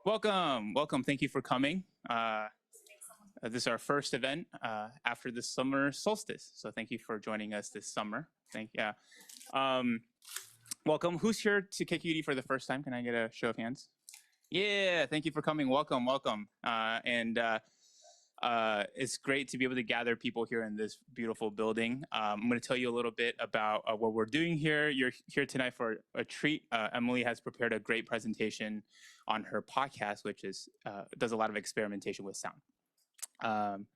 Welcome, welcome. Thank you for coming. This is our first event after the summer solstice. So thank you for joining us this summer. Welcome. Who's here to KQED for the first time? Can I get a show of hands? Yeah, thank you for coming. Welcome, welcome. It's great to be able to gather people here in this beautiful building. I'm going to tell you a little bit about what we're doing here. You're here tonight for a treat. Emily has prepared a great presentation on her podcast, which does a lot of experimentation with sound.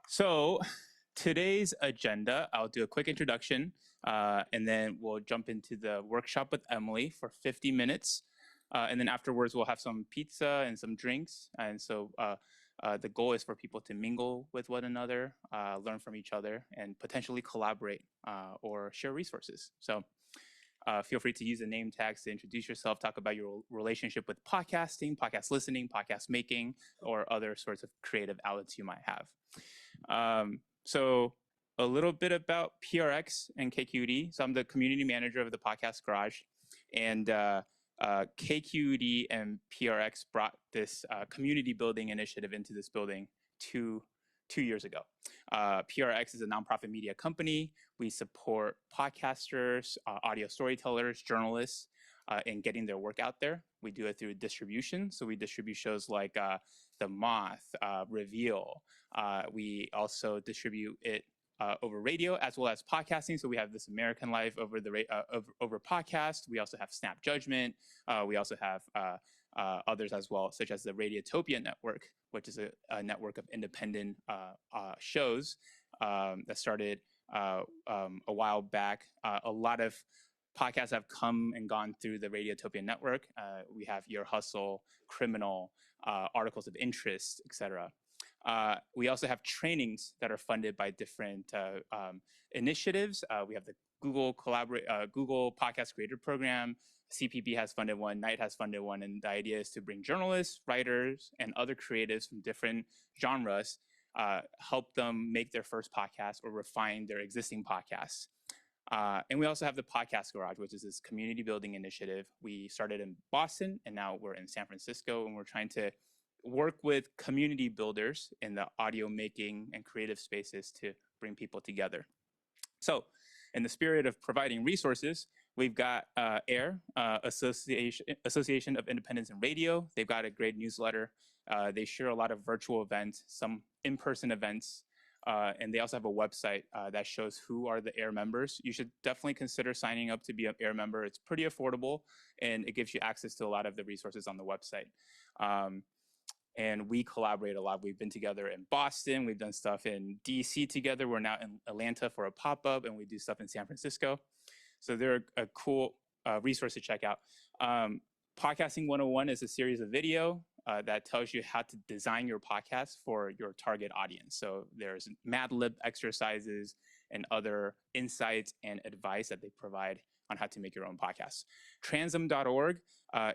So today's agenda, I'll do a quick introduction, and then we'll jump into the workshop with Emily for 50 minutes. And then afterwards, we'll have some pizza and some drinks. And so the goal is for people to mingle with one another, learn from each other, and potentially collaborate or share resources. So feel free to use the name tags to introduce yourself, talk about your relationship with podcasting, podcast listening, podcast making, or other sorts of creative outlets you might have. So a little bit about PRX and KQED. So I'm the community manager of the Podcast Garage. And KQED and PRX brought this community building initiative into this building two years ago. PRX is a nonprofit media company. We support podcasters, audio storytellers, journalists in getting their work out there. We do it through distribution. So we distribute shows like The Moth, Reveal. We also distribute it over radio as well as podcasting. So we have This American Life over podcast. We also have Snap Judgment. We also have others as well, such as the Radiotopia Network, which is a network of independent shows that started a while back. A lot of podcasts have come and gone through the Radiotopia Network. We have Your Hustle, Criminal, Articles of Interest, etc. We also have trainings that are funded by different initiatives. We have the Google Podcast Creator Program. CPB has funded one, Knight has funded one, and the idea is to bring journalists, writers, and other creatives from different genres, help them make their first podcast or refine their existing podcasts. And we also have the Podcast Garage, which is this community building initiative. We started in Boston, and now we're in San Francisco, and we're trying to work with community builders in the audio making and creative spaces to bring people together. So in the spirit of providing resources, we've got AIR, Association of Independents in Radio. They've got a great newsletter. They share a lot of virtual events, some in-person events, and they also have a website that shows who are the AIR members. You should definitely consider signing up to be an AIR member. It's pretty affordable, and it gives you access to a lot of the resources on the website. And we collaborate a lot. We've been together in Boston. We've done stuff in DC together. We're now in Atlanta for a pop-up, and we do stuff in San Francisco. So they're a cool resource to check out. Podcasting 101 is a series of video that tells you how to design your podcast for your target audience. So there's Mad Lib exercises and other insights and advice that they provide on how to make your own podcast. Transum.org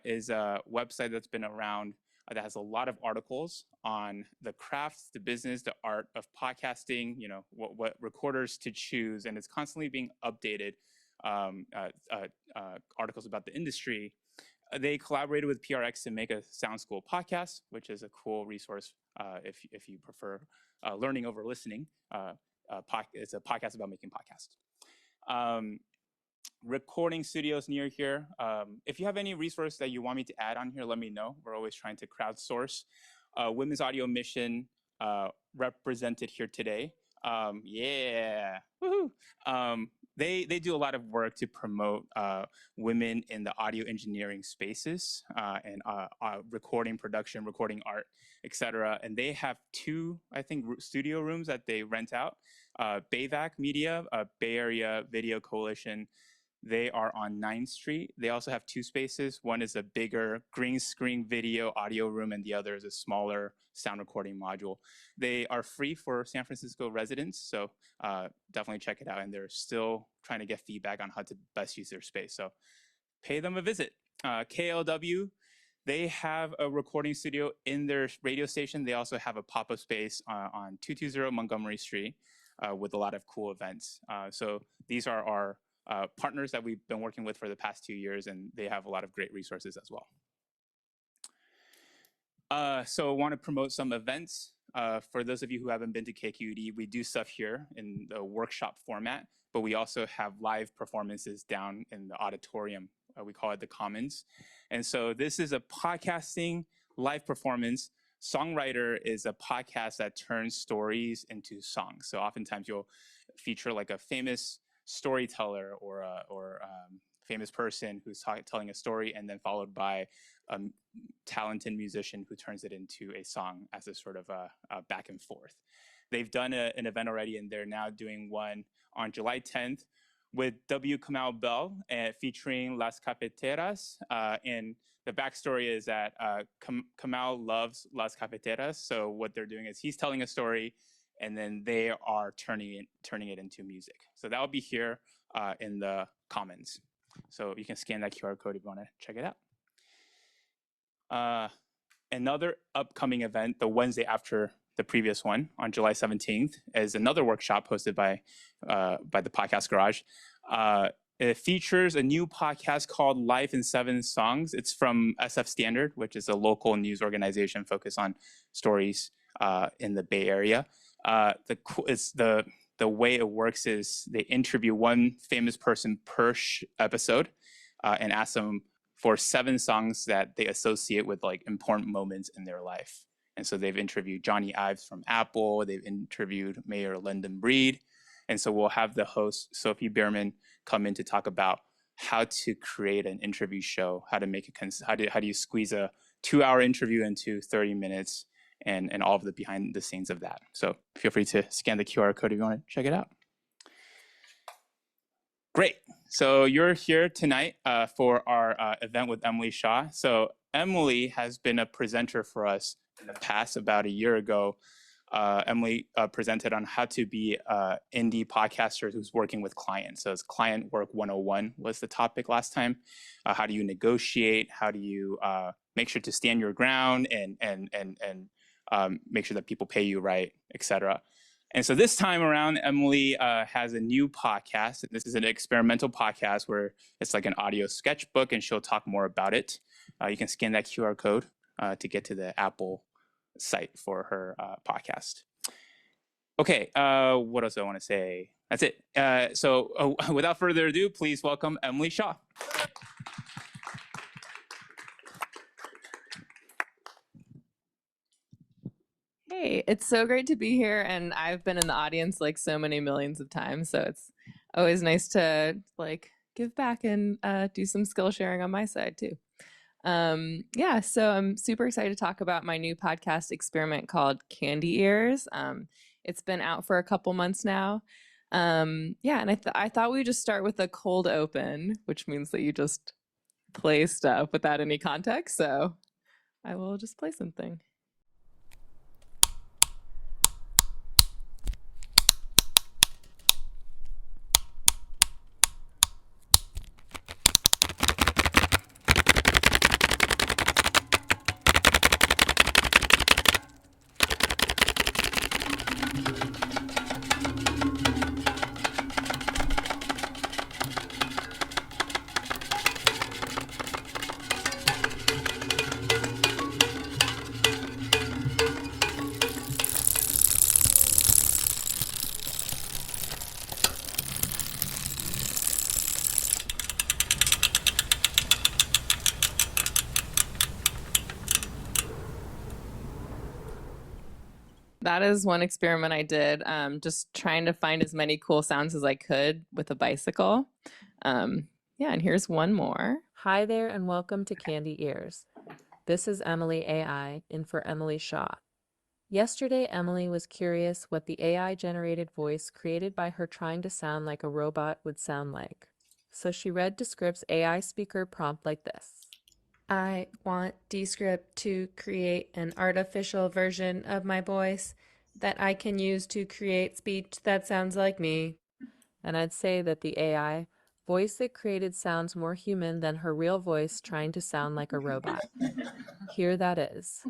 is a website that's been around that has a lot of articles on the craft, the business, the art of podcasting, what recorders to choose, and it's constantly being updated, articles about the industry. They collaborated with PRX to make a Sound School podcast, which is a cool resource if you prefer learning over listening. It's a podcast about making podcasts. Recording studios near here. If you have any resource that you want me to add on here, let me know. We're always trying to crowdsource. Women's Audio Mission represented here today. Yeah, woohoo! They do a lot of work to promote women in the audio engineering spaces and recording production, recording art, etc. And they have two, I think, studio rooms that they rent out. Bayvac Media, Bay Area Video Coalition. They are on 9th Street. They also have two spaces. One is a bigger green screen video audio room, and the other is a smaller sound recording module. They are free for San Francisco residents, so definitely check it out. And they're still trying to get feedback on how to best use their space. So pay them a visit. KLW, they have a recording studio in their radio station. They also have a pop-up space on 220 Montgomery Street with a lot of cool events. So these are our partners that we've been working with for the past 2 years, and they have a lot of great resources as well. So I want to promote some events. For those of you who haven't been to KQED, we do stuff here in the workshop format, but we also have live performances down in the auditorium. We call it the Commons. And so this is a podcasting live performance. Songwriter is a podcast that turns stories into songs. So oftentimes you'll feature like a famous storyteller or famous person who's telling a story, and then followed by a talented musician who turns it into a song as a sort of a back and forth. They've done an event already, and they're now doing one on July 10th with W. Kamau Bell featuring Las Cafeteras. And the backstory is that Kamau loves Las Cafeteras. So what they're doing is he's telling a story, and then they are turning it into music. So that will be here in the Commons. So you can scan that QR code if you want to check it out. Another upcoming event, the Wednesday after the previous one, on July 17th, is another workshop hosted by the Podcast Garage. It features a new podcast called Life in 7 Songs. It's from SF Standard, which is a local news organization focused on stories in the Bay Area. The way it works is they interview one famous person per episode and ask them for 7 songs that they associate with like important moments in their life. And so they've interviewed Johnny Ives from Apple. They've interviewed Mayor London Breed. And so we'll have the host, Sophie Bierman, come in to talk about how to create an interview show, how to make it, how do you squeeze a 2-hour interview into 30 minutes, and all of the behind the scenes of that. So feel free to scan the QR code if you want to check it out. Great. So you're here tonight for our event with Emily Shaw. So Emily has been a presenter for us in the past. About a year ago, Emily presented on how to be an indie podcaster who's working with clients. So it's Client Work 101 was the topic last time. How do you negotiate? How do you make sure to stand your ground and make sure that people pay you right, etc. And so this time around, Emily has a new podcast. This is an experimental podcast where it's like an audio sketchbook, and she'll talk more about it. You can scan that QR code to get to the Apple site for her podcast. Okay, what else do I want to say? That's it. So without further ado, please welcome Emily Shaw. Hey, it's so great to be here, and I've been in the audience like so many millions of times, so it's always nice to like give back and do some skill sharing on my side too. Yeah, so I'm super excited to talk about my new podcast experiment called Candy Ears. It's been out for a couple months now. Yeah, and I thought we'd just start with a cold open, which means that you just play stuff without any context. So I will just play something. That is one experiment I did, just trying to find as many cool sounds as I could with a bicycle. Yeah, and here's one more. Hi there and welcome to Candy Ears. This is Emily AI in for Emily Shaw. Yesterday, Emily was curious what the AI-generated voice created by her trying to sound like a robot would sound like. So she read Descript's AI speaker prompt like this. I want Descript to create an artificial version of my voice that I can use to create speech that sounds like me. And I'd say that the AI voice it created sounds more human than her real voice trying to sound like a robot. Here that is.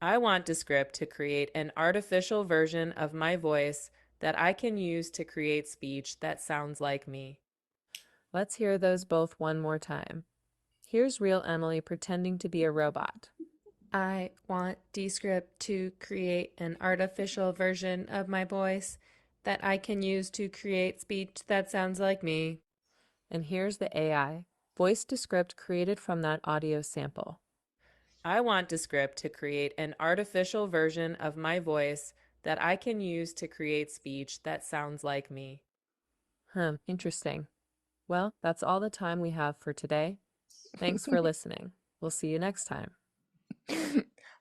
I want Descript to create an artificial version of my voice that I can use to create speech that sounds like me. Let's hear those both one more time. Here's real Emily pretending to be a robot. I want Descript to create an artificial version of my voice that I can use to create speech that sounds like me. And here's the AI, voice descript created from that audio sample. I want Descript to create an artificial version of my voice that I can use to create speech that sounds like me. Interesting. Well, that's all the time we have for today. Thanks for listening. We'll see you next time.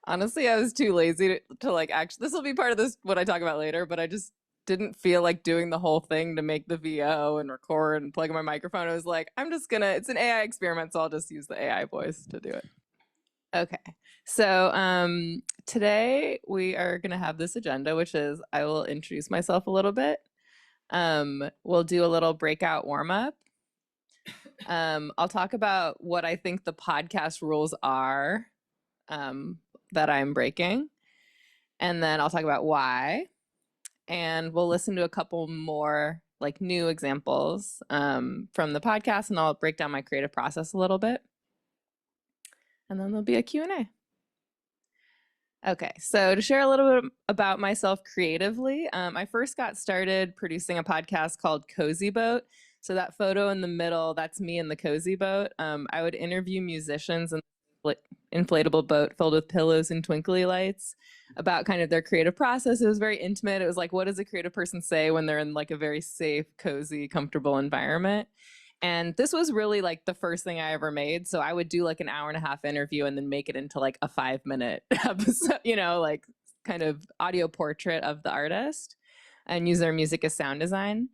Honestly, I was too lazy to like actually, this will be part of this, what I talk about later, but I just didn't feel like doing the whole thing to make the VO and record and plug in my microphone. I was like, it's an AI experiment, so I'll just use the AI voice to do it. Okay, so today we are going to have this agenda, which is I will introduce myself a little bit. We'll do a little breakout warm up. I'll talk about what I think the podcast rules are that I'm breaking. And then I'll talk about why. And we'll listen to a couple more like new examples from the podcast, and I'll break down my creative process a little bit. And then there'll be a Q&A. Okay, so to share a little bit about myself creatively, I first got started producing a podcast called Cozy Boat. So that photo in the middle, that's me in the cozy boat. I would interview musicians in the inflatable boat filled with pillows and twinkly lights about kind of their creative process. It was very intimate. It was like, what does a creative person say when they're in like a very safe, cozy, comfortable environment? And this was really like the first thing I ever made. So I would do like an hour-and-a-half interview and then make it into like a 5-minute episode, like kind of audio portrait of the artist and use their music as sound design.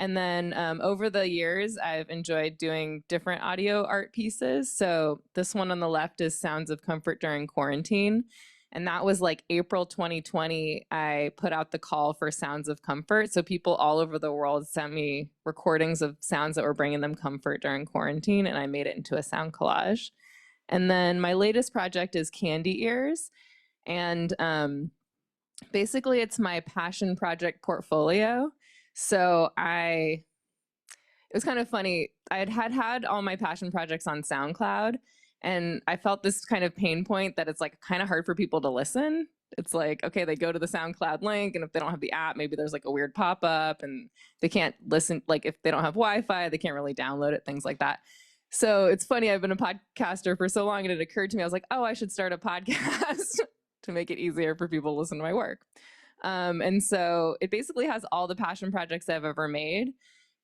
And then over the years, I've enjoyed doing different audio art pieces. So this one on the left is Sounds of Comfort During Quarantine. And that was like April 2020, I put out the call for Sounds of Comfort. So people all over the world sent me recordings of sounds that were bringing them comfort during quarantine, and I made it into a sound collage. And then my latest project is Candy Ears. And basically it's my passion project portfolio. So it was kind of funny. I had all my passion projects on SoundCloud, and I felt this kind of pain point that it's like kind of hard for people to listen. It's like, okay, they go to the SoundCloud link, and if they don't have the app, maybe there's like a weird pop-up and they can't listen. Like if they don't have Wi-Fi, they can't really download it, things like that. So it's funny, I've been a podcaster for so long, and it occurred to me, I was like, oh, I should start a podcast to make it easier for people to listen to my work. And so it basically has all the passion projects I've ever made.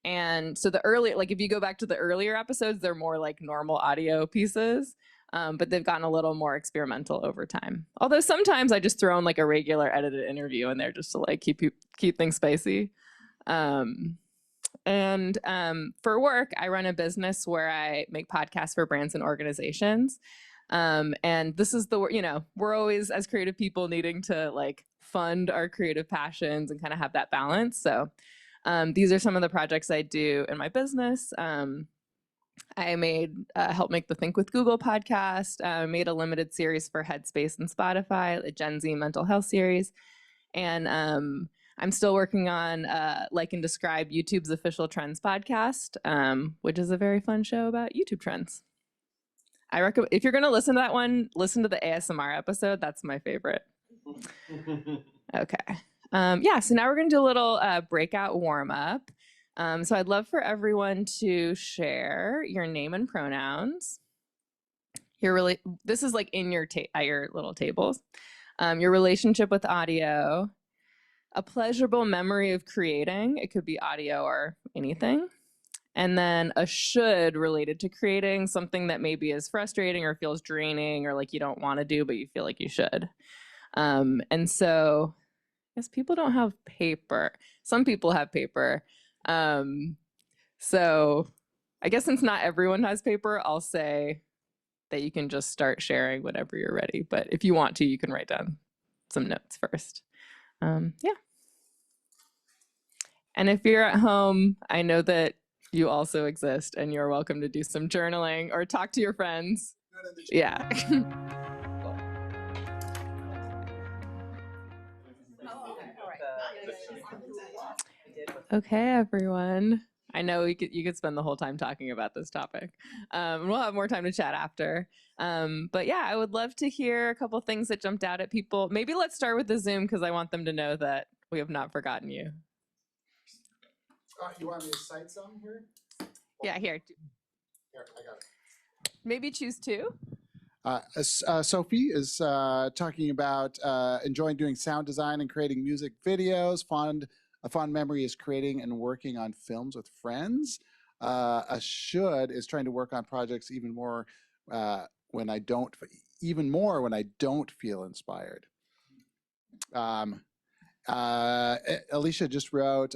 And so if you go back to the earlier episodes, they're more like normal audio pieces, but they've gotten a little more experimental over time. Although sometimes I just throw in like a regular edited interview in there just to like keep things spicy. And for work, I run a business where I make podcasts for brands and organizations. And this is we're always as creative people needing to like fund our creative passions and kind of have that balance. So these are some of the projects I do in my business. I helped make the Think with Google podcast, made a limited series for Headspace and Spotify, a Gen Z mental health series. And I'm still working on Like and Describe, YouTube's official trends podcast, which is a very fun show about YouTube trends. I recommend, if you're going to listen to that one, listen to the ASMR episode. That's my favorite. Okay. So now we're going to do a little breakout warm up. So I'd love for everyone to share your name and pronouns. This is like in your little tables. Your relationship with audio, a pleasurable memory of creating. It could be audio or anything. And then a should related to creating, something that maybe is frustrating or feels draining or like you don't want to do, but you feel like you should. And so I guess people don't have paper. Some people have paper. So I guess since not everyone has paper, I'll say that you can just start sharing whenever you're ready. But if you want to, you can write down some notes first. Yeah. And if you're at home, I know that you also exist and you're welcome to do some journaling or talk to your friends. Yeah. Okay, everyone. I know you could spend the whole time talking about this topic. We'll have more time to chat after. But yeah, I would love to hear a couple things that jumped out at people. Maybe let's start with the Zoom because I want them to know that we have not forgotten you. You want me to cite some here? Yeah, here. Here, I got it. Maybe choose two. Sophie is talking about enjoying doing sound design and creating music videos. A fond memory is creating and working on films with friends. A should is trying to work on projects even more when I don't feel inspired. Alicia just wrote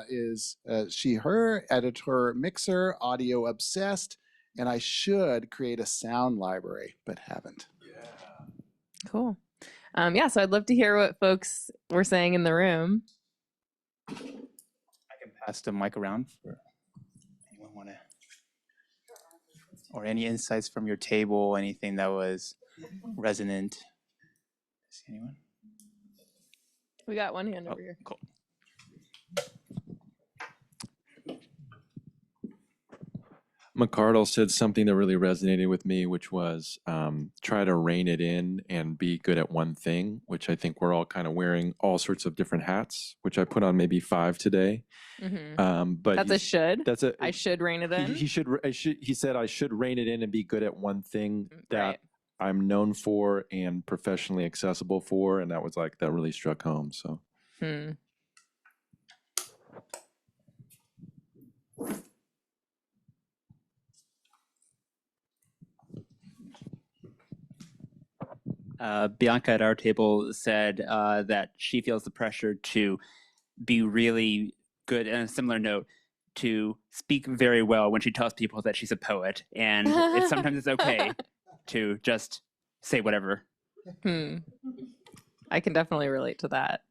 is she, her, editor, mixer, audio obsessed, and I should create a sound library, but haven't. Cool. Yeah, so I'd love to hear what folks were saying in the room. I can pass the mic around for anyone want to, or any insights from your table, anything that was resonant. See anyone? We got one hand over here. Cool. McCardle said something that really resonated with me, which was try to rein it in and be good at one thing, which I think we're all kind of wearing all sorts of different hats, which I put on maybe 5 today. Mm-hmm. But that's a should. That's a. I should rein it in. He said I should rein it in and be good at one thing that right. I'm known for and professionally accessible for, and that was like that really struck home. So. Bianca at our table said that she feels the pressure to be really good, and a similar note, to speak very well when she tells people that she's a poet. And sometimes it's okay to just say whatever. I can definitely relate to that.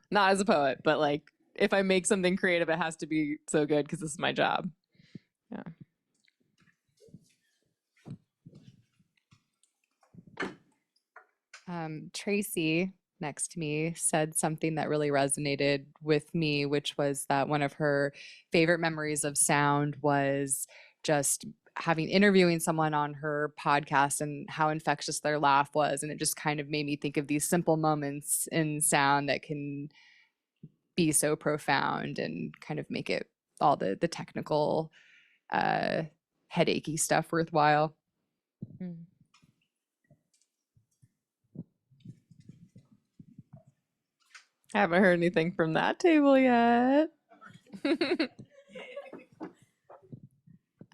Not as a poet, but like if I make something creative, it has to be so good because this is my job. Yeah. Tracy next to me said something that really resonated with me, which was that one of her favorite memories of sound was just interviewing someone on her podcast and how infectious their laugh was. And it just kind of made me think of these simple moments in sound that can be so profound and kind of make it all the technical headachy stuff worthwhile. I haven't heard anything from that table yet.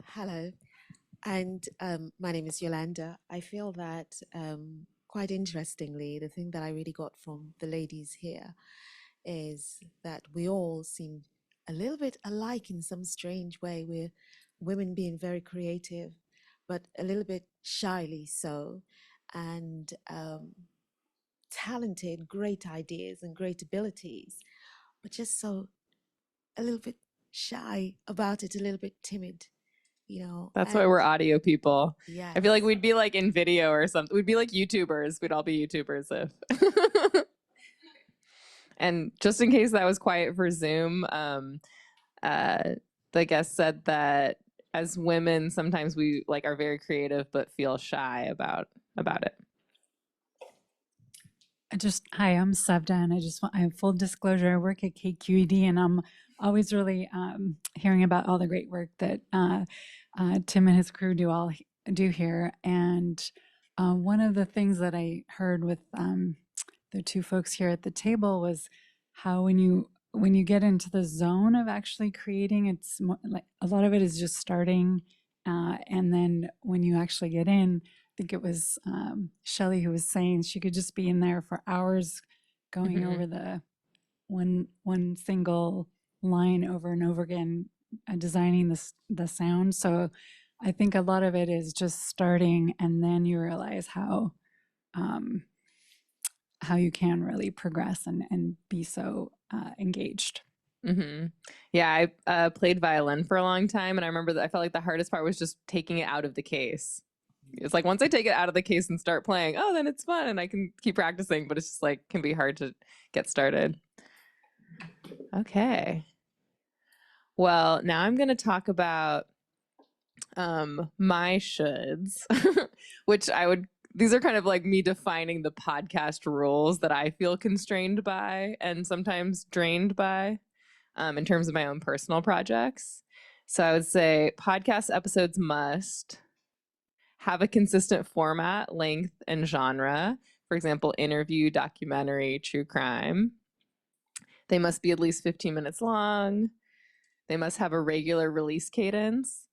Hello, and my name is Yolanda. I feel that quite interestingly, the thing that I really got from the ladies here is that we all seem a little bit alike in some strange way. We're women being very creative, but a little bit shyly so, and talented, great ideas and great abilities, but just so a little bit shy about it, a little bit timid, you know. That's why we're audio people. Yeah, I feel like we'd be like in video or something. We'd be like YouTubers. We'd all be YouTubers if. And just in case that was quiet for Zoom, the guest said that as women, sometimes we like are very creative but feel shy about it. Hi, I'm Sevda, and I have full disclosure. I work at KQED, and I'm always really hearing about all the great work that Tim and his crew do here. And one of the things that I heard with the two folks here at the table was how when you get into the zone of actually creating, it's more, like a lot of it is just starting, and then when you actually get in. I think it was Shelley who was saying she could just be in there for hours going over the one single line over and over again, designing the sound. So I think a lot of it is just starting, and then you realize how you can really progress and be so engaged. Yeah, I played violin for a long time, and I remember that I felt like the hardest part was just taking it out of the case. It's like once I take it out of the case and start playing, oh, then it's fun and I can keep practicing, but it's just like can be hard to get started. Okay. Well, now I'm going to talk about my shoulds, which these are kind of like me defining the podcast rules that I feel constrained by and sometimes drained by in terms of my own personal projects. So I would say podcast episodes must have a consistent format, length, and genre. For example, interview, documentary, true crime. They must be at least 15 minutes long. They must have a regular release cadence.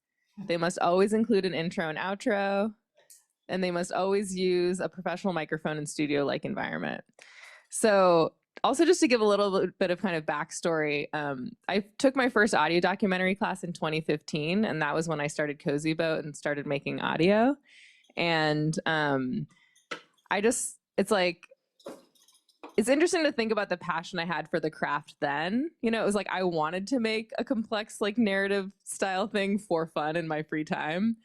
They must always include an intro and outro. And they must always use a professional microphone and studio-like environment. So also just to give a little bit of kind of backstory, I took my first audio documentary class in 2015, and that was when I started Cozy Boat and started making audio. And it's interesting to think about the passion I had for the craft then. You know, it was like I wanted to make a complex like narrative style thing for fun in my free time.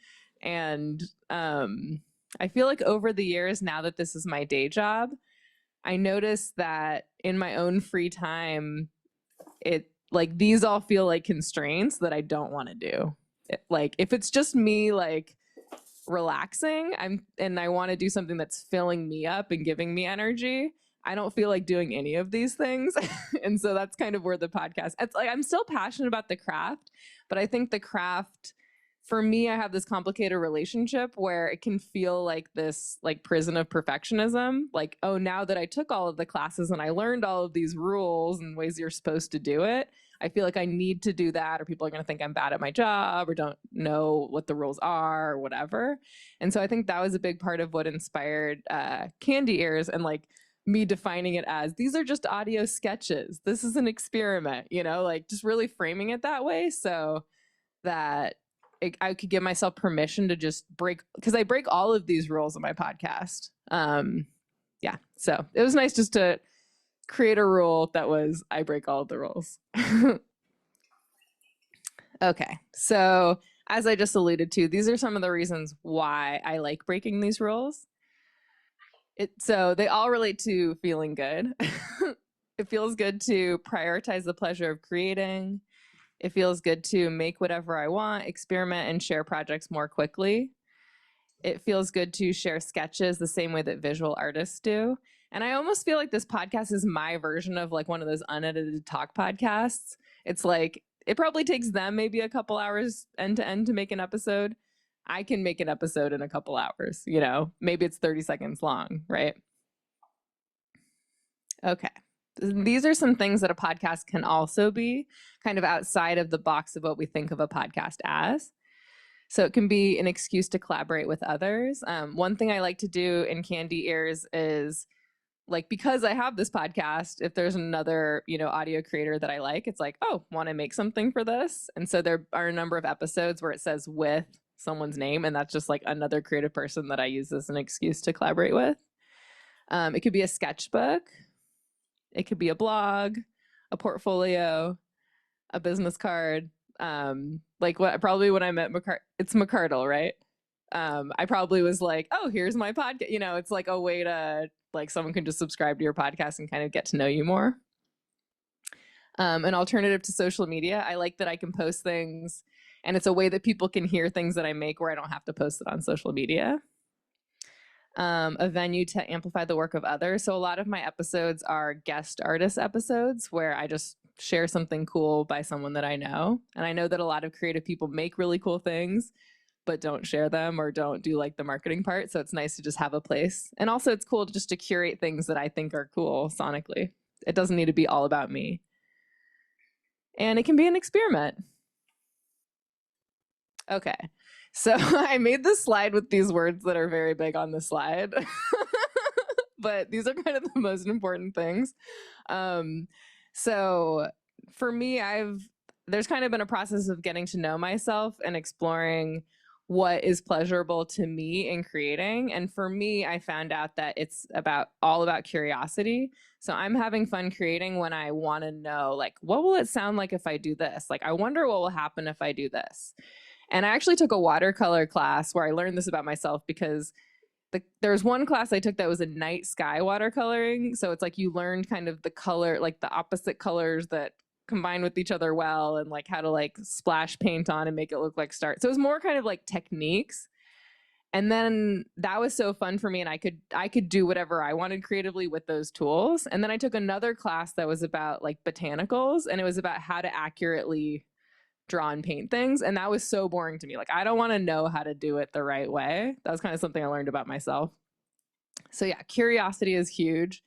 And I feel like over the years, now that this is my day job, I noticed that in my own free time, these all feel like constraints that I don't want to do. Like if it's just me like relaxing, and I want to do something that's filling me up and giving me energy, I don't feel like doing any of these things. And so that's kind of where the podcast, it's like I'm still passionate about the craft, but I think the craft, for me, I have this complicated relationship where it can feel like this like prison of perfectionism. Like, oh, now that I took all of the classes and I learned all of these rules and ways you're supposed to do it, I feel like I need to do that, or people are going to think I'm bad at my job or don't know what the rules are or whatever. And so I think that was a big part of what inspired Candy Ears, and like me defining it as these are just audio sketches. This is an experiment, you know, like just really framing it that way so that I could give myself permission to just break, because I break all of these rules in my podcast. Yeah, so it was nice just to create a rule that was I break all of the rules. Okay, so as I just alluded to, these are some of the reasons why I like breaking these rules. So they all relate to feeling good. It feels good to prioritize the pleasure of creating. It feels good to make whatever I want, experiment, and share projects more quickly. It feels good to share sketches the same way that visual artists do. And I almost feel like this podcast is my version of like one of those unedited talk podcasts. It's like, it probably takes them maybe a couple hours end to end to make an episode. I can make an episode in a couple hours, you know, maybe it's 30 seconds long, right? Okay. These are some things that a podcast can also be, kind of outside of the box of what we think of a podcast as. So it can be an excuse to collaborate with others. One thing I like to do in Candy Ears is, like, because I have this podcast, if there's another, you know, audio creator that I like, it's like, oh, want to make something for this? And so there are a number of episodes where it says with someone's name, and that's just like another creative person that I use as an excuse to collaborate with. It could be a sketchbook. It could be a blog, a portfolio, a business card. Like probably when I met it's McCardle, right? I probably was like, oh, here's my podcast. You know, it's like a way to, like, someone can just subscribe to your podcast and kind of get to know you more. An alternative to social media, I like that I can post things, and it's a way that people can hear things that I make where I don't have to post it on social media. A venue to amplify the work of others. So a lot of my episodes are guest artist episodes where I just share something cool by someone that I know. And I know that a lot of creative people make really cool things, but don't share them or don't do like the marketing part. So it's nice to just have a place. And also it's cool just to curate things that I think are cool sonically. It doesn't need to be all about me. And it can be an experiment. Okay. So I made this slide with these words that are very big on the slide, but these are kind of the most important things. So for me, there's kind of been a process of getting to know myself and exploring what is pleasurable to me in creating. And for me, I found out that it's all about curiosity. So I'm having fun creating when I want to know, like, what will it sound like if I do this? Like, I wonder what will happen if I do this. And I actually took a watercolor class where I learned this about myself, because there's one class I took that was a night sky watercoloring. So it's like you learned kind of the color, like the opposite colors that combine with each other well, and like how to like splash paint on and make it look like stars. So it was more kind of like techniques. And then that was so fun for me, and I could do whatever I wanted creatively with those tools. And then I took another class that was about like botanicals, and it was about how to accurately draw and paint things. And that was so boring to me. Like, I don't want to know how to do it the right way. That was kind of something I learned about myself. So yeah, curiosity is huge.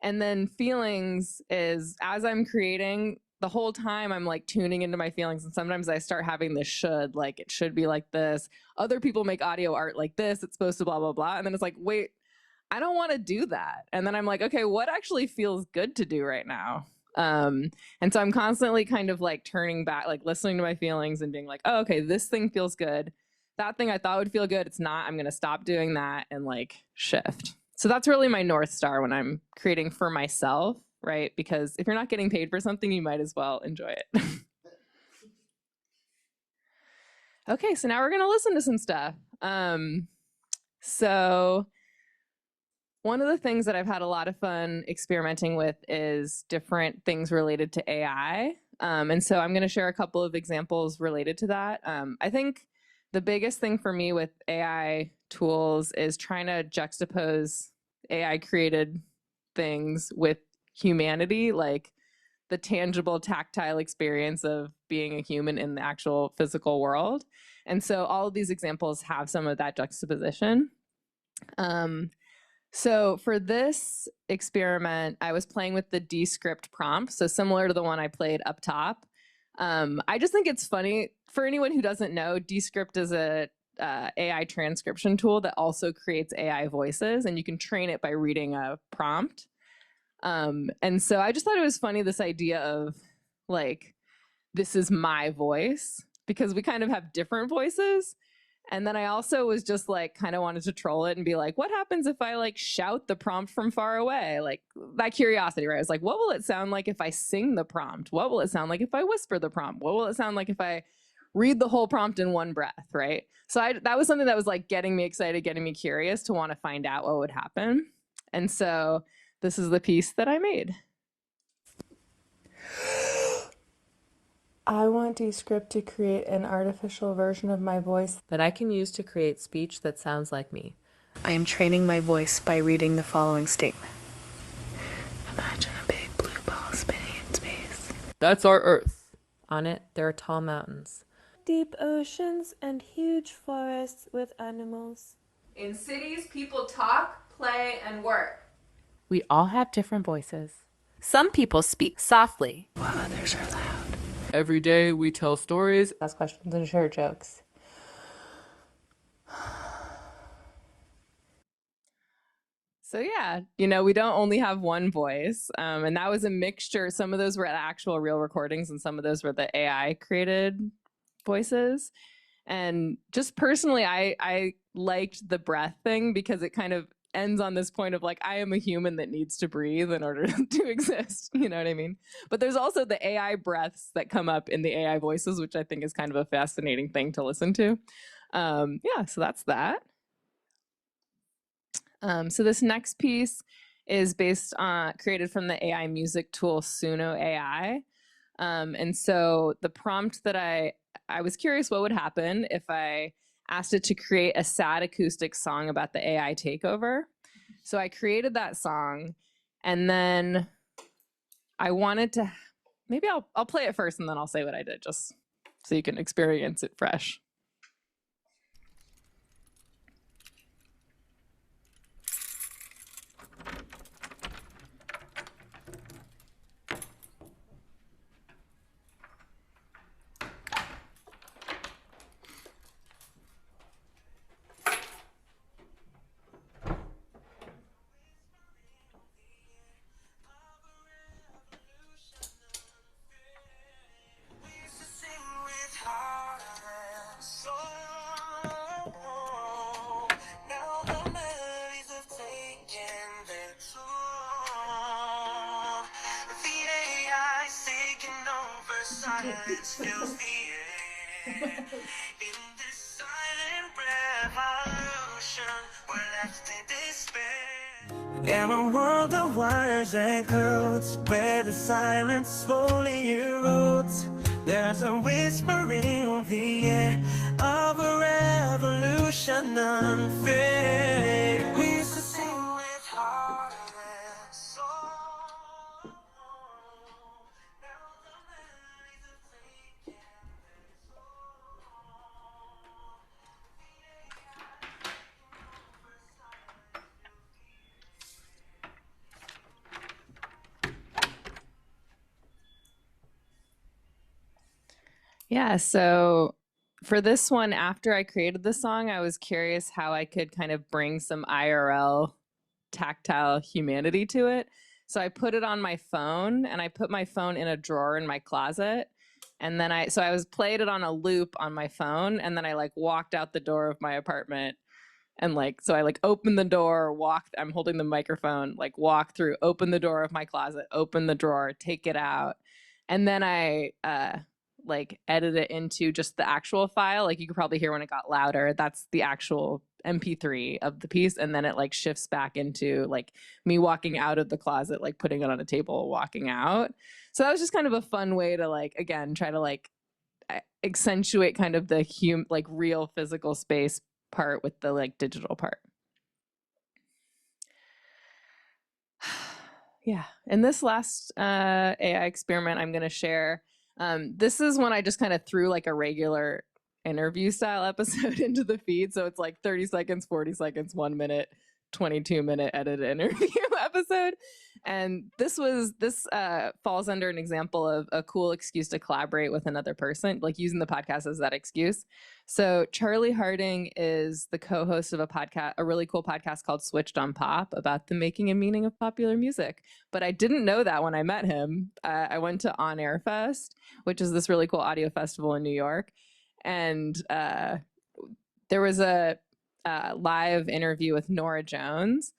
And then feelings is, as I'm creating, the whole time I'm like tuning into my feelings, and sometimes I start having this should, like it should be like this. Other people make audio art like this. It's supposed to blah, blah, blah. And then it's like, wait, I don't want to do that. And then I'm like, okay, what actually feels good to do right now? And so I'm constantly kind of like turning back, like listening to my feelings and being like, oh, okay, this thing feels good. That thing I thought would feel good, it's not. I'm going to stop doing that and like shift. So that's really my North Star when I'm creating for myself, right? Because if you're not getting paid for something, you might as well enjoy it. Okay, so now we're going to listen to some stuff. So one of the things that I've had a lot of fun experimenting with is different things related to AI. And so I'm going to share a couple of examples related to that. I think the biggest thing for me with AI tools is trying to juxtapose AI created things with humanity, like the tangible tactile experience of being a human in the actual physical world. And so all of these examples have some of that juxtaposition. So for this experiment, I was playing with the Descript prompt, so similar to the one I played up top. I just think it's funny. For anyone who doesn't know, Descript is a AI transcription tool that also creates AI voices, and you can train it by reading a prompt. And so I just thought it was funny, this idea of like, this is my voice, because we kind of have different voices. And then I also was just like, kind of wanted to troll it and be like, what happens if I like shout the prompt from far away? Like that curiosity, right? I was like, what will it sound like if I sing the prompt? What will it sound like if I whisper the prompt? What will it sound like if I read the whole prompt in one breath, right? So that was something that was like getting me excited, getting me curious to want to find out what would happen. And so this is the piece that I made. I want Descript to create an artificial version of my voice that I can use to create speech that sounds like me. I am training my voice by reading the following statement. Imagine a big blue ball spinning in space. That's our Earth. On it, there are tall mountains. Deep oceans and huge forests with animals. In cities, people talk, play, and work. We all have different voices. Some people speak softly, while others are loud. Every day we tell stories, ask questions, and share jokes. So yeah, we don't only have one voice, and that was a mixture. Some of those were actual real recordings, and some of those were the AI created voices. And just personally, I liked the breath thing, because it kind of ends on this point of like, I am a human that needs to breathe in order to exist. You know what I mean? But there's also the AI breaths that come up in the AI voices, which I think is kind of a fascinating thing to listen to. Yeah, so that's that. So this next piece is created from the AI music tool Suno AI. And so the prompt that I was curious what would happen if I asked it to create a sad acoustic song about the AI takeover. So I created that song, and then I wanted to, maybe I'll play it first and then I'll say what I did, just so you can experience it fresh. Silence fills the air. In this silent revolution, we're left in despair. In a world of wires and codes, where the silence slowly erodes, there's a whispering in the air of a revolution unfair. We used to sing with heart and soul. Yeah, so for this one, after I created the song, I was curious how I could kind of bring some IRL tactile humanity to it. So I put it on my phone, and I put my phone in a drawer in my closet. And then I was played it on a loop on my phone, and then I like walked out the door of my apartment. And like, so I like open the door, I'm holding the microphone, like walk through, open the door of my closet, open the drawer, take it out. And then I like edit it into just the actual file. Like you could probably hear when it got louder, that's the actual MP3 of the piece. And then it like shifts back into like me walking out of the closet, like putting it on a table, walking out. So that was just kind of a fun way to like, again, try to like accentuate kind of the like real physical space part with the like digital part. Yeah. And this last AI experiment I'm going to share, this is when I just kind of threw like a regular interview style episode into the feed. So it's like 30 seconds, 40 seconds, 1 minute, 22-minute edited interview episode. And this falls under an example of a cool excuse to collaborate with another person, like using the podcast as that excuse. So Charlie Harding is the co-host of a really cool podcast called Switched on Pop about the making and meaning of popular music. But I didn't know that when I met him. I went to On Air Fest, which is this really cool audio festival in New York. And there was a live interview with Nora Jones.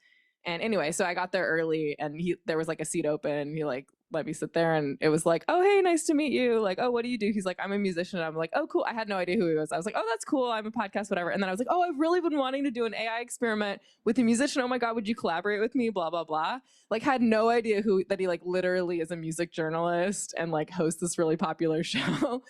And anyway, so I got there early, and there was like a seat open, and he like let me sit there, and it was like, oh, hey, nice to meet you. Like, oh, what do you do? He's like, I'm a musician. I'm like, oh, cool. I had no idea who he was. I was like, oh, that's cool. I'm a podcast, whatever. And then I was like, oh, I've really been wanting to do an AI experiment with a musician. Oh my God, would you collaborate with me? Blah, blah, blah. Like had no idea that he like literally is a music journalist and like hosts this really popular show.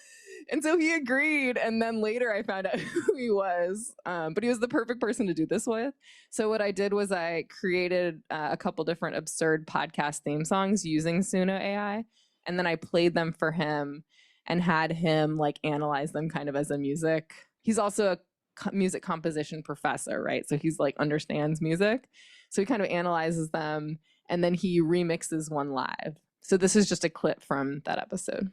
And so he agreed. And then later I found out who he was. But he was the perfect person to do this with. So what I did was I created a couple different absurd podcast theme songs using Suno AI. And then I played them for him and had him like analyze them kind of as a music. He's also a music composition professor, right? So he's like understands music. So he kind of analyzes them, and then he remixes one live. So this is just a clip from that episode.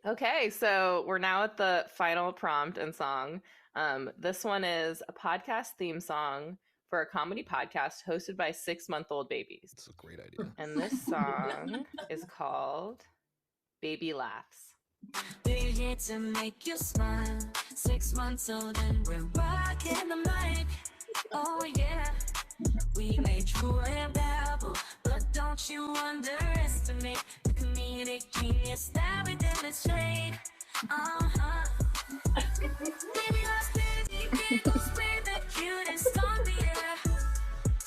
Okay, so we're now at the final prompt and song. This one is a podcast theme song for a comedy podcast hosted by 6-month-old babies. That's a great idea. And this song is called Baby Laughs. We're here to make you smile. 6 months old and we're rocking the mic. Oh yeah, we made you rebel, but don't you underestimate the comedic genius that we demonstrate. Baby loves baby giggles, play the cutest on the air.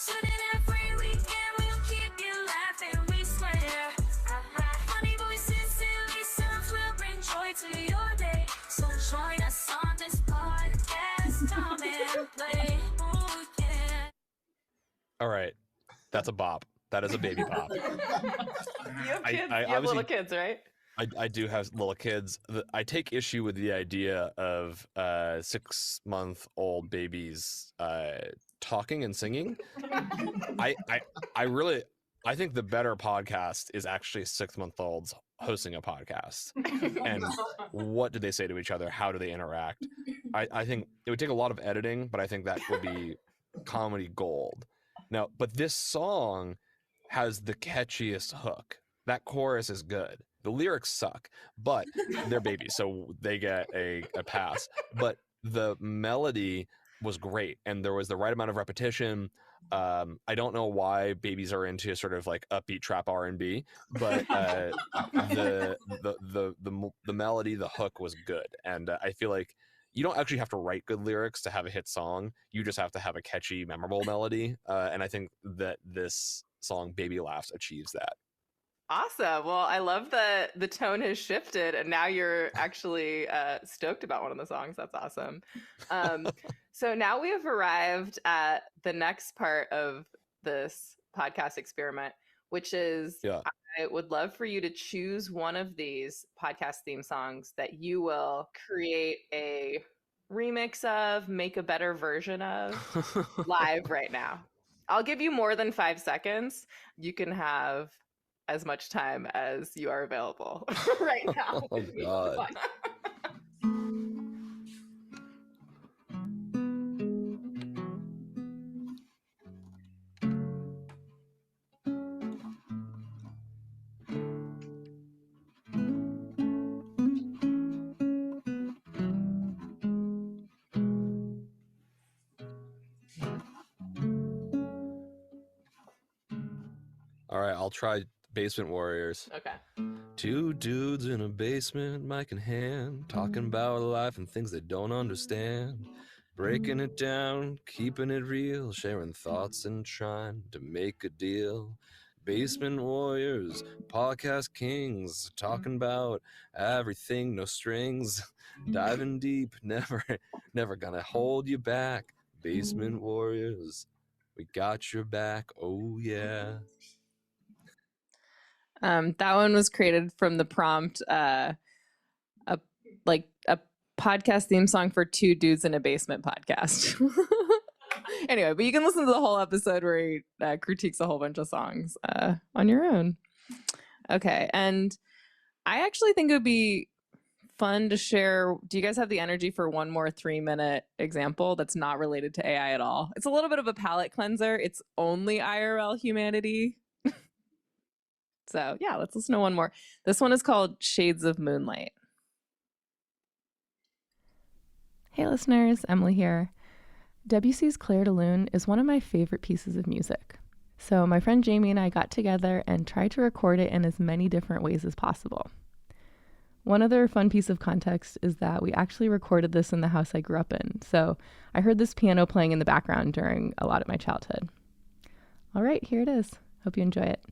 Tune in every weekend, we'll keep you laughing, we swear. Funny voices, silly sounds will bring joy to your day. So join us on this podcast, Tom and play. Ooh, yeah. All right, that's a bop. That is a baby bop. You have kids. I You have little kids, right? I do have little kids. I take issue with the idea of 6-month-old babies talking and singing. I think the better podcast is actually 6-month-olds hosting a podcast. And what do they say to each other? How do they interact? I think it would take a lot of editing, but I think that would be comedy gold. Now, but this song has the catchiest hook. That chorus is good. The lyrics suck, but they're babies, so they get a pass. But the melody was great, and there was the right amount of repetition. I don't know why babies are into sort of like upbeat trap R&B, but the melody, the hook was good, and I feel like you don't actually have to write good lyrics to have a hit song. You just have to have a catchy, memorable melody, and I think that this song Baby Laughs achieves that. Awesome. Well, I love that the tone has shifted and now you're actually stoked about one of the songs. That's awesome. So now we have arrived at the next part of this podcast experiment, which is I would love for you to choose one of these podcast theme songs that you will create a remix of, make a better version of live right now. I'll give you more than 5 seconds. You can have as much time as you are available right now. Oh, God. All right, I'll try Basement Warriors. Okay. 2 dudes in a basement, mic in hand, talking about life and things they don't understand. Breaking it down, keeping it real, sharing thoughts and trying to make a deal. Basement Warriors, podcast kings, talking about everything, no strings. Diving deep, never gonna hold you back. Basement Warriors, we got your back, oh yeah. That one was created from the prompt, a podcast theme song for 2 dudes in a basement podcast. Anyway, but you can listen to the whole episode where he critiques a whole bunch of songs on your own. Okay, and I actually think it would be fun to share. Do you guys have the energy for one more 3-minute example that's not related to AI at all? It's a little bit of a palate cleanser. It's only IRL humanity. So yeah, let's listen to one more. This one is called Shades of Moonlight. Hey listeners, Emily here. Debussy's Clair de Lune is one of my favorite pieces of music. So my friend Jamie and I got together and tried to record it in as many different ways as possible. One other fun piece of context is that we actually recorded this in the house I grew up in. So I heard this piano playing in the background during a lot of my childhood. All right, here it is. Hope you enjoy it.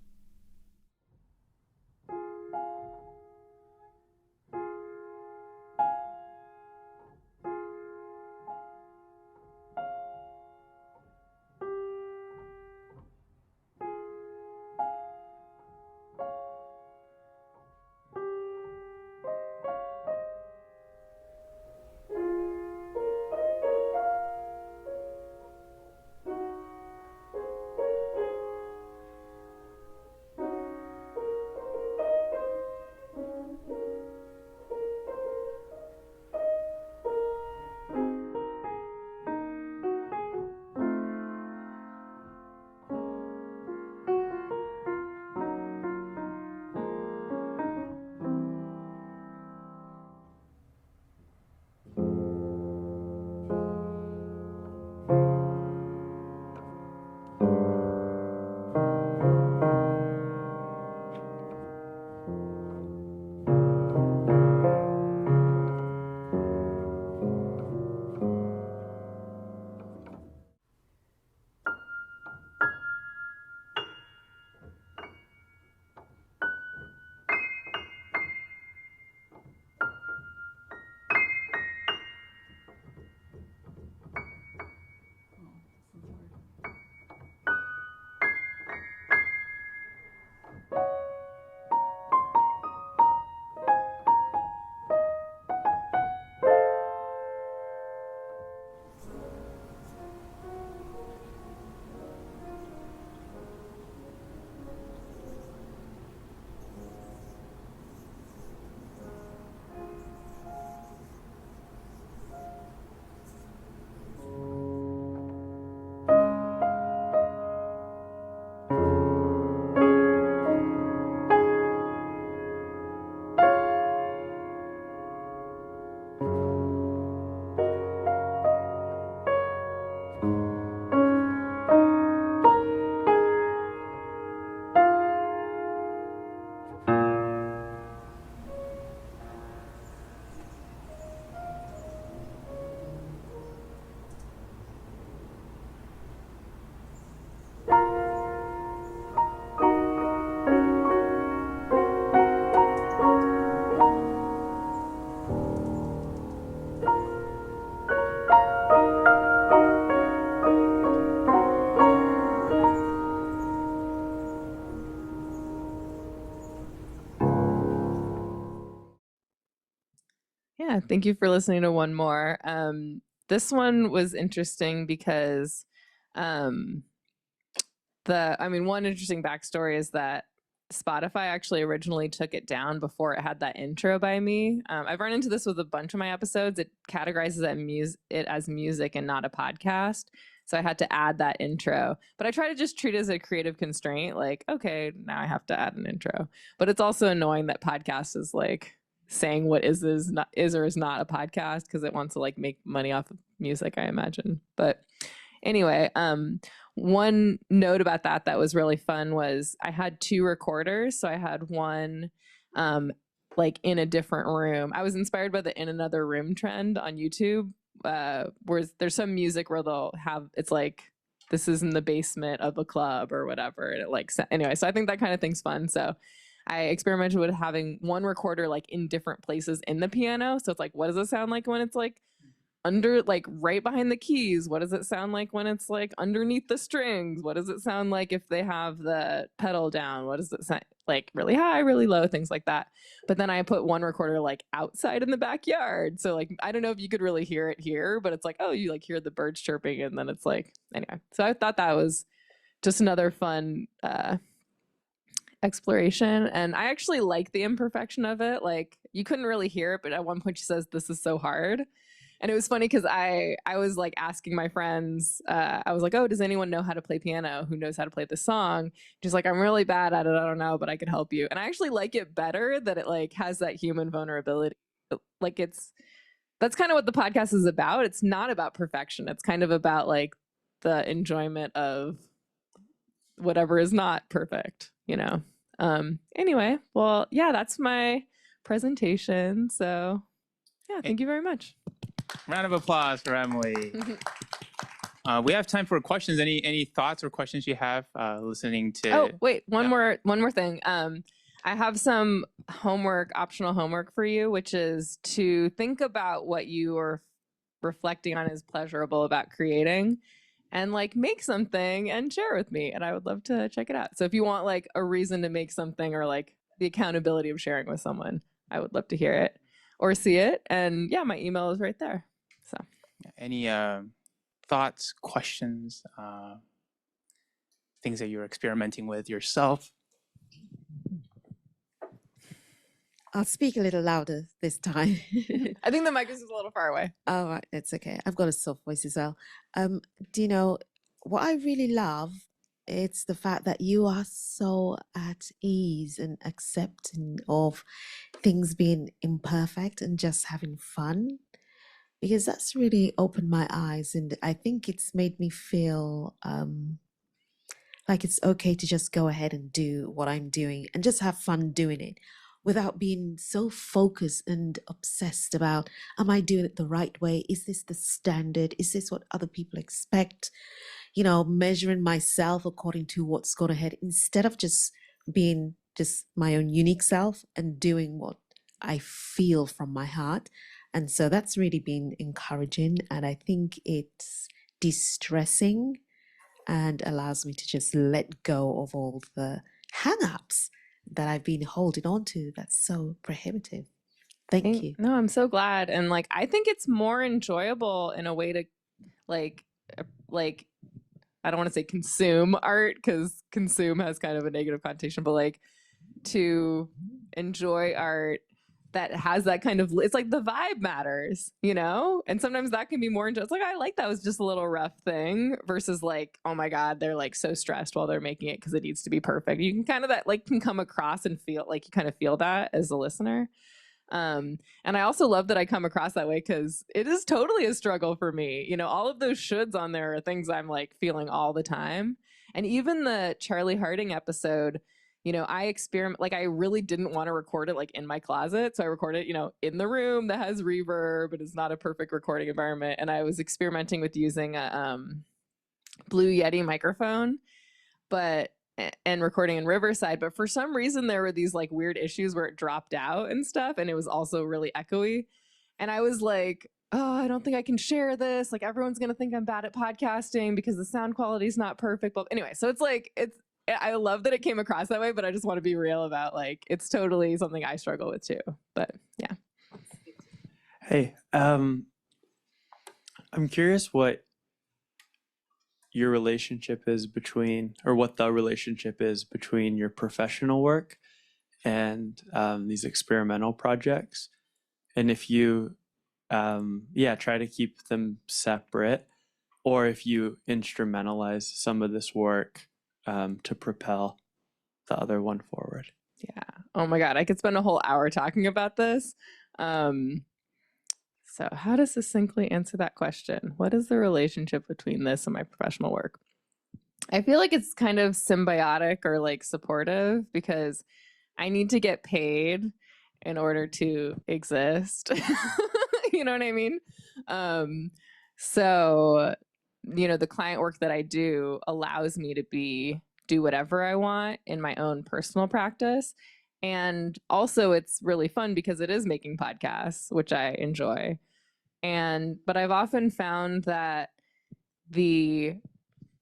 Yeah, thank you for listening to one more. This one was interesting because one interesting backstory is that Spotify actually originally took it down before it had that intro by me. I've run into this with a bunch of my episodes. It categorizes it as music and not a podcast. So I had to add that intro. But I try to just treat it as a creative constraint. Like, okay, now I have to add an intro. But it's also annoying that podcast is like saying what is or is not a podcast because it wants to like make money off of music, I imagine. But anyway, one note about that was really fun was I had 2 recorders. So I had one like in a different room. I was inspired by the in another room trend on YouTube, where there's some music where they'll have, it's like, this is in the basement of a club or whatever. And it like, anyway, so I think that kind of thing's fun. So I experimented with having one recorder like in different places in the piano. So it's like, what does it sound like when it's like under, like right behind the keys? What does it sound like when it's like underneath the strings? What does it sound like if they have the pedal down? What does it sound like really high, really low, things like that. But then I put one recorder like outside in the backyard. So like, I don't know if you could really hear it here, but it's like, oh, you like hear the birds chirping and then it's like, anyway. So I thought that was just another fun exploration. And I actually like the imperfection of it. Like you couldn't really hear it, but at one point she says, "This is so hard." And it was funny because I was like asking my friends, I was like, oh, does anyone know how to play piano? Who knows how to play this song? She's like, I'm really bad at it. I don't know, but I could help you. And I actually like it better that it like has that human vulnerability. Like that's kind of what the podcast is about. It's not about perfection. It's kind of about like the enjoyment of whatever is not perfect, you know? Anyway, well, yeah, that's my presentation. So yeah, thank you very much. Round of applause for Emily. We have time for questions. Any thoughts or questions you have listening to? Oh, wait, one more thing. I have some optional homework for you, which is to think about what you are reflecting on as pleasurable about creating and like make something and share with me. And I would love to check it out. So if you want like a reason to make something or like the accountability of sharing with someone, I would love to hear it or see it. And yeah, my email is right there. So any thoughts, questions, things that you're experimenting with yourself? I'll speak a little louder this time. I think the mic is a little far away. Oh, right, it's okay. I've got a soft voice as well. Do you know what I really love? It's the fact that you are so at ease and accepting of things being imperfect and just having fun, because that's really opened my eyes, and I think it's made me feel like it's okay to just go ahead and do what I'm doing and just have fun doing it without being so focused and obsessed about, am I doing it the right way? Is this the standard? Is this what other people expect? You know, measuring myself according to what's gone ahead, instead of just being just my own unique self and doing what I feel from my heart. And so that's really been encouraging. And I think it's distressing and allows me to just let go of all the hang-ups that I've been holding on to. That's so prohibitive. Thank you. No, I'm so glad. And like, I think it's more enjoyable in a way to like, I don't want to say consume art because consume has kind of a negative connotation, but like to enjoy art that has that kind of, it's like the vibe matters, you know? And sometimes that can be more enjoyable. It's like, I like that was just a little rough thing versus like, oh my God, they're like so stressed while they're making it because it needs to be perfect. You can kind of that like can come across and feel like you kind of feel that as a listener. And I also love that I come across that way because it is totally a struggle for me. You know, all of those shoulds on there are things I'm like feeling all the time. And even the Charlie Harding episode, you know, I really didn't want to record it like in my closet. So I recorded it, you know, in the room that has reverb. It is not a perfect recording environment. And I was experimenting with using a Blue Yeti microphone, and recording in Riverside. But for some reason, there were these like weird issues where it dropped out and stuff. And it was also really echoey. And I was like, oh, I don't think I can share this. Like everyone's going to think I'm bad at podcasting because the sound quality is not perfect. But anyway, so it's like, I love that it came across that way, but I just want to be real about like, it's totally something I struggle with too. But yeah. Hey, I'm curious what your relationship is between, or what the relationship is between your professional work and these experimental projects, and if you, try to keep them separate, or if you instrumentalize some of this work to propel the other one forward. Yeah. Oh my God, I could spend a whole hour talking about this. So how to succinctly answer that question? What is the relationship between this and my professional work? I feel like it's kind of symbiotic or like supportive because I need to get paid in order to exist. You know what I mean? So, the client work that I do allows me to do whatever I want in my own personal practice. And also it's really fun because it is making podcasts, which I enjoy. But I've often found that the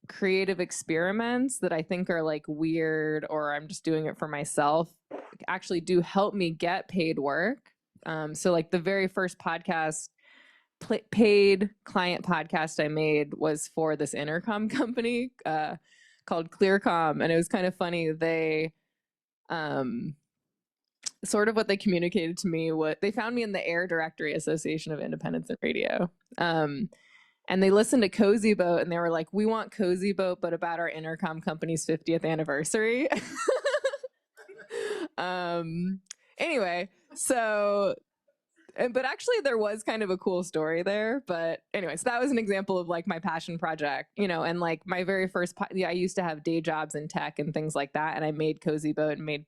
creative experiments that I think are like weird or I'm just doing it for myself actually do help me get paid work. So like the very first podcast, paid client podcast I made was for this intercom company called Clearcom. And it was kind of funny. They, sort of what they communicated to me, what they found me in the Air Directory Association of Independents in Radio. And they listened to Cozy Boat and they were like, we want Cozy Boat, but about our intercom company's 50th anniversary. Anyway, so, but actually there was kind of a cool story there. But anyway, so that was an example of like my passion project, and like my very first, I used to have day jobs in tech and things like that. And I made Cozy Boat and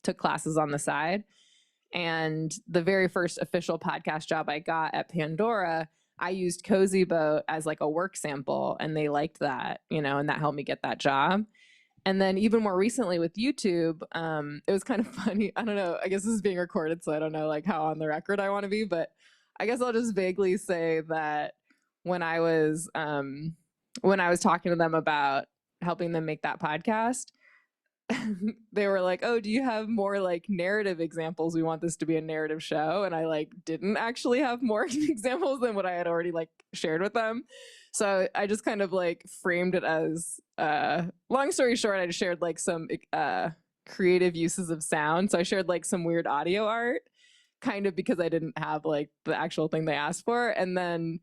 took classes on the side. And the very first official podcast job I got at Pandora, I used Cozy Boat as like a work sample and they liked that, and that helped me get that job. And then even more recently with YouTube, it was kind of funny. I don't know, I guess this is being recorded, so I don't know like how on the record I want to be, but I guess I'll just vaguely say that when I was talking to them about helping them make that podcast, they were like, oh, do you have more like narrative examples? We want this to be a narrative show. And I like didn't actually have more examples than what I had already like shared with them. So I just kind of like framed it as, long story short, I just shared like some creative uses of sound. So I shared like some weird audio art kind of because I didn't have like the actual thing they asked for. And then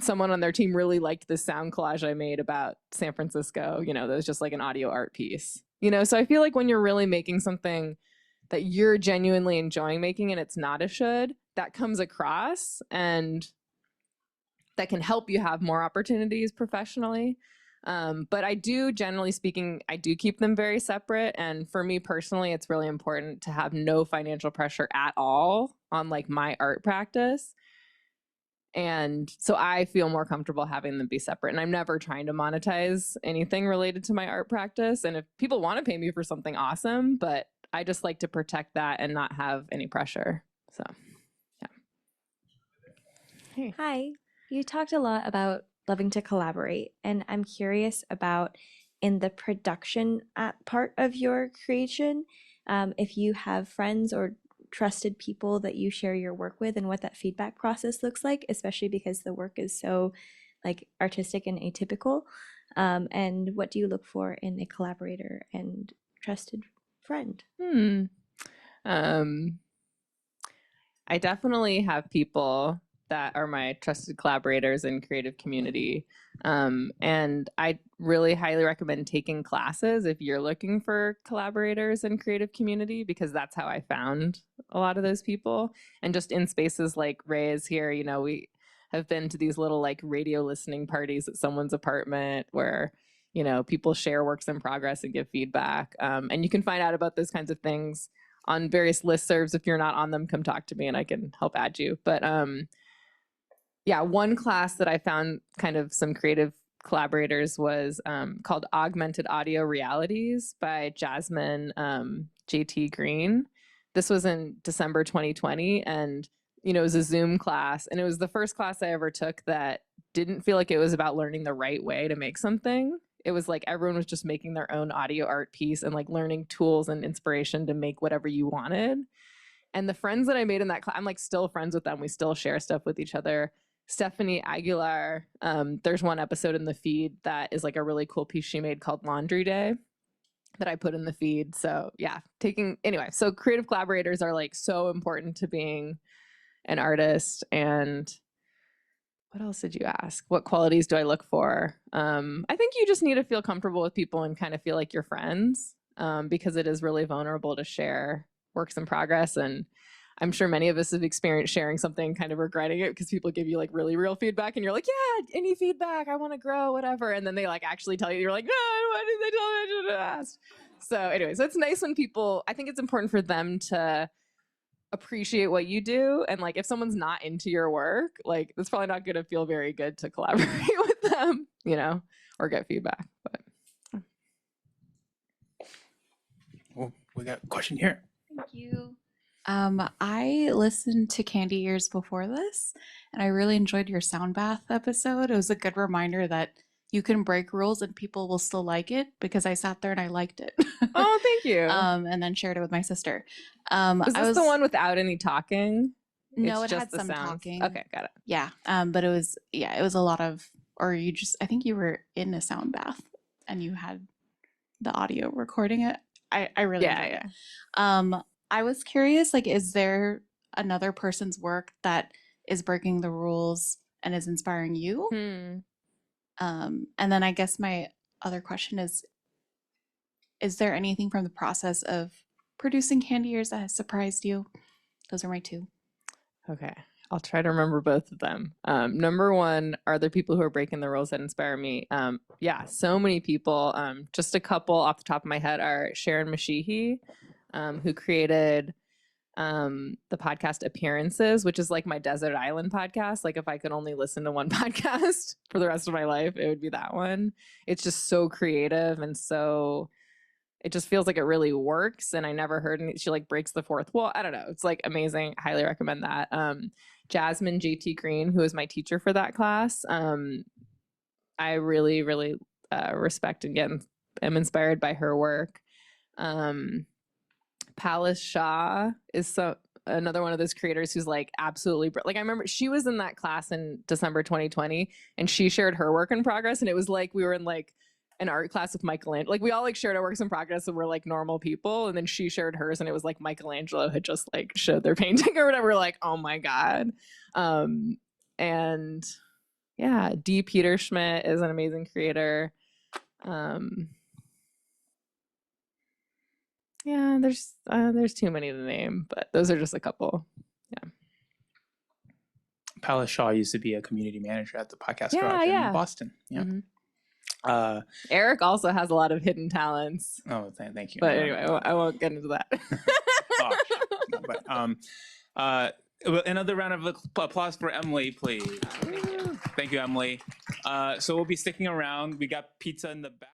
someone on their team really liked this sound collage I made about San Francisco, that was just like an audio art piece, so I feel like when you're really making something that you're genuinely enjoying making and it's not a should, that comes across and that can help you have more opportunities professionally. But I do, generally speaking, I do keep them very separate. And for me personally, it's really important to have no financial pressure at all on like my art practice. And so I feel more comfortable having them be separate. And I'm never trying to monetize anything related to my art practice. And if people want to pay me for something, awesome. But I just like to protect that and not have any pressure. So, yeah. Hey. Hi. You talked a lot about loving to collaborate. And I'm curious about in the production part of your creation, if you have friends or trusted people that you share your work with and what that feedback process looks like, especially because the work is so like artistic and atypical. And what do you look for in a collaborator and trusted friend? I definitely have people that are my trusted collaborators in creative community. And I really highly recommend taking classes if you're looking for collaborators in creative community, because that's how I found a lot of those people. And just in spaces like Ray is here, we have been to these little like radio listening parties at someone's apartment where, people share works in progress and give feedback. And you can find out about those kinds of things on various listservs. If you're not on them, come talk to me and I can help add you. But yeah, one class that I found kind of some creative collaborators was called Augmented Audio Realities by Jasmine JT Green. This was in December 2020, and it was a Zoom class, and it was the first class I ever took that didn't feel like it was about learning the right way to make something. It was like everyone was just making their own audio art piece and like learning tools and inspiration to make whatever you wanted. And the friends that I made in that class, I'm like still friends with them. We still share stuff with each other. Stephanie Aguilar, there's one episode in the feed that is like a really cool piece she made called Laundry Day that I put in the feed. So yeah, anyway, so creative collaborators are like so important to being an artist. And what else did you ask? What qualities do I look for? I think you just need to feel comfortable with people and kind of feel like you're friends, because it is really vulnerable to share works in progress. And I'm sure many of us have experienced sharing something, kind of regretting it because people give you like really real feedback and you're like, yeah, any feedback, I want to grow, whatever. And then they like actually tell you, you're like, no, why did they tell me I should have asked? So anyway, so it's nice when people, I think it's important for them to appreciate what you do. And like, if someone's not into your work, like it's probably not going to feel very good to collaborate with them, you know, or get feedback. But well, we got a question here. Thank you. I listened to Candy Ears before this, and I really enjoyed your sound bath episode. It was a good reminder that you can break rules and people will still like it, because I sat there and I liked it. Oh, thank you. And then shared it with my sister. Was this the one without any talking? No, It's it just had the some sounds? talking. Okay, got it. Yeah. But it was a lot of, or you just, I think you were in a sound bath and you had the audio recording it. I really enjoyed it. I was curious, like, is there another person's work that is breaking the rules and is inspiring you? And then I guess my other question is there anything from the process of producing Candy Ears that has surprised you? Those are my two. Okay. I'll try to remember both of them. Number one, are there people who are breaking the rules that inspire me? Yeah, so many people. Just a couple off the top of my head are Sharon Mashihi, who created the podcast Appearances, which is like my desert island podcast. Like if I could only listen to one podcast for the rest of my life, it would be that one. It's just so creative and so it just feels like it really works. And I never heard any, she like breaks the fourth wall. I don't know. It's like amazing. Highly recommend that. Jasmine JT Green, who was my teacher for that class. I really, really respect and am inspired by her work. Palace Shaw is another one of those creators who's like absolutely like, I remember she was in that class in December 2020 and she shared her work in progress, and it was like we were in like an art class with Michelangelo. Like we all like shared our works in progress and we're like normal people, and then she shared hers and it was like Michelangelo had just like showed their painting or whatever. We're like, oh my god. And yeah, D. Peter Schmidt is an amazing creator. Yeah, there's too many to name, but those are just a couple. Yeah. Palace Shaw used to be a community manager at the podcast Yeah, garage yeah. in Boston. Yeah. Mhm. Eric also has a lot of hidden talents. Oh, thank you. But anyway, I won't get into that. Another round of applause for Emily, please. Thank you, Emily. So we'll be sticking around. We got pizza in the back.